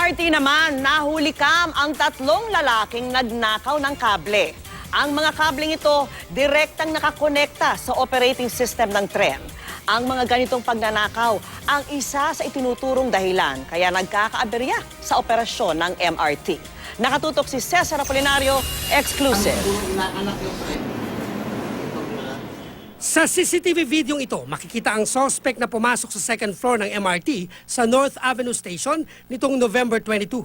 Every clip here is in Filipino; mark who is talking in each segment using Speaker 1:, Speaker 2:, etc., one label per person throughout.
Speaker 1: MRT naman, nahuli kam ang tatlong lalaking nagnakaw ng kable. Ang mga kableng ito, direktang nakakonekta sa operating system ng tren. Ang mga ganitong pagnanakaw, ang isa sa itinuturong dahilan kaya nagkakaaberya sa operasyon ng MRT. Nakatutok si Cesar Apolinario, exclusive.
Speaker 2: Sa CCTV video ito, makikita ang suspect na pumasok sa second floor ng MRT sa North Avenue Station nitong November 22.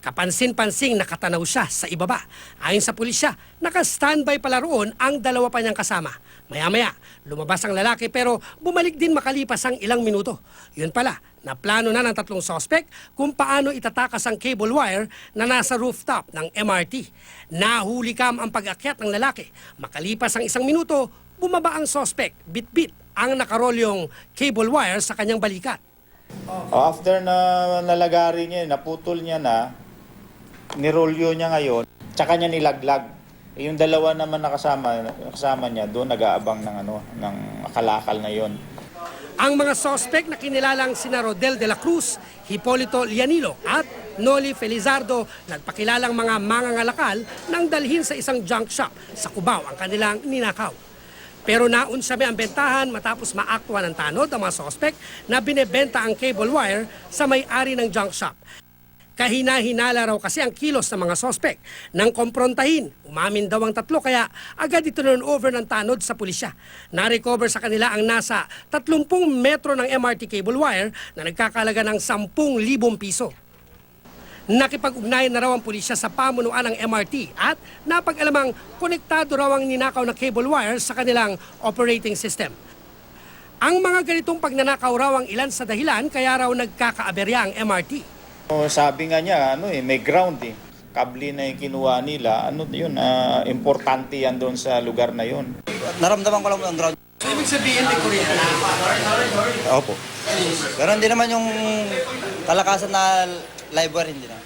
Speaker 2: Kapansin-pansing nakatanaw siya sa ibaba. Ayon sa pulisya, naka-standby pala roon ang dalawa pa niyang kasama. Maya-maya, lumabas ang lalaki pero bumalik din makalipas ang ilang minuto. Yun pala, naplano na ng tatlong suspect kung paano itatakas ang cable wire na nasa rooftop ng MRT. Nahuli kam ang pag-akyat ng lalaki. Makalipas ang isang minuto, bumaba ang suspect, bit-bit ang nakarolyong cable wire sa kanyang balikat.
Speaker 3: After na nalagari niya, naputol niya na, nirolyo niya ngayon, tsaka niya nilaglag. Yung dalawa naman nakasama niya, doon nag-aabang ng kalakal na yon.
Speaker 2: Ang mga suspect na kinilalang sina Rodel de la Cruz, Hipolito Lianilo at Noli Felizardo nagpakilalang mga mangangalakal nang dalhin sa isang junk shop sa Cubao ang kanilang ninakaw. Pero naunsami ang bentahan matapos maaktwa ng tanod ang mga suspect na binebenta ang cable wire sa may-ari ng junk shop. Kahina-hinala raw kasi ang kilos ng mga suspect. Nang komprontahin, umamin daw ang tatlo kaya agad iturn over ng tanod sa pulisya. Na-recover sa kanila ang nasa 30 metro ng MRT cable wire na nagkakalaga ng 10,000 piso. Nakipag-ugnayan na raw ang pulisya sa pamunuan ng MRT at napag-alamang konektado raw ang ninakaw na cable wire sa kanilang operating system. Ang mga ganitong pagnanakaw raw ang ilan sa dahilan kaya raw nagkakaaberya ang MRT.
Speaker 3: Sabi nga niya, may ground eh. Kable na yung kinuha nila, importante yan doon sa lugar na yon.
Speaker 4: Naramdaman ko lang ang ground.
Speaker 2: Ibig sabihin may kuryente?
Speaker 4: Opo. Pero hindi naman yung kalakasan na live wire, hindi na.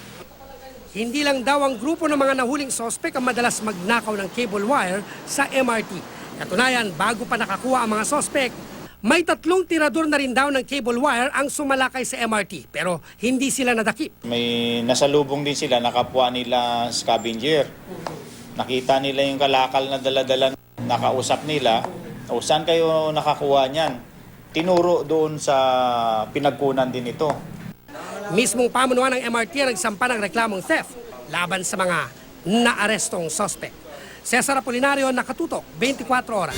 Speaker 2: Hindi lang daw ang grupo ng mga nahuling suspect ang madalas magnakaw ng cable wire sa MRT. Katunayan, bago pa nakakuha ang mga suspect, may 3 tirador na rin daw ng cable wire ang sumalakay sa MRT pero hindi sila nadakip.
Speaker 3: May nasalubong din sila, nakapwa nila scavenger. Nakita nila yung kalakal na dala-dala, nakausap nila, o saan kayo nakakuha niyan? Tinuro doon sa pinagkunan din ito.
Speaker 2: Mismong pamunuan ng MRT ang nagsampa ng reklamong theft laban sa mga naarestong suspect. Cesar Apolinario, nakatutok, 24 oras.